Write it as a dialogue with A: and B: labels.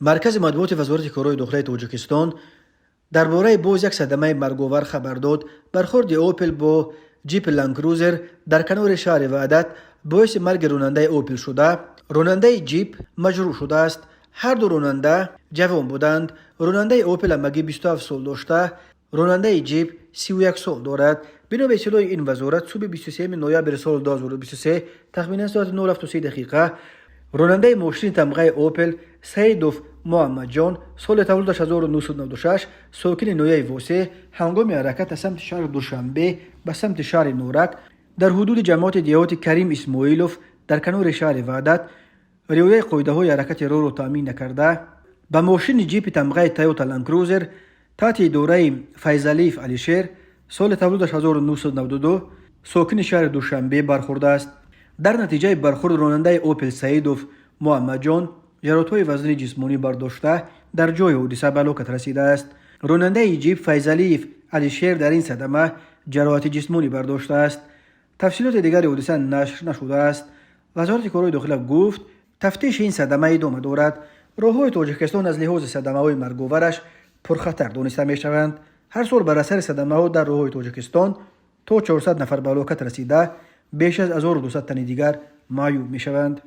A: مرکز مطبوعات وزارت کارهای داخلی تاجیکستان درباره باز یک صدمه مرگاور خبر داد. برخورد اوپل با جیپ لندکروزر در کنار شهر وحدت باعث مرگ راننده اوپل شده. راننده جیپ مجروح شده است. هر دو راننده جوان بودند. راننده اوپل همگی 27 سال داشته. راننده جیپ 31 سال دارد. بنا به اطلاع این وزارت صبح 23 نوامبر سال 2023 تقریبا ساعت 9:03 دقیقه راننده ماشین تمغه اوپل سیدوف محمد جان سال تولدش 1996 ساکن نویه واسه هنگام حرکت از سمت شهر دوشنبه به سمت شهر نورک در حدود جماعت دیهات کریم اسماعیلوف در کنار شهر وحدت رعایت قاعده های حرکت راه را تامین نکرده به ماشین جیپ تمغه تویوتا لندکروزر تحت اداره فیضلیف علیشیر سال تولدش 1992 ساکن شهر دوشنبه برخورده است. در نتیجه برخورد راننده اوپل سیدوف محمد جان جراحت‌های وزنی جسمانی برداشته در جای حادثه به هلاکت رسیده است. راننده جیپ فیضلیف علیشیر در این صدمه جراحت جسمانی برداشته است. تفصیلات دیگر حادثه نشر نشده است. وزارت کارهای داخلی گفت تفتیش این صدمه ادامه دارد. راه‌های تاجیکستان از لحاظ صدمه‌های مرگاورش پرخطر دانسته می‌شوند. هر سال بر اثر صدمه‌ها در راه‌های تاجیکستان تا 400 نفر به هلاکت رسیده، بیش از 1200 تن دیگر معیوب می‌شوند.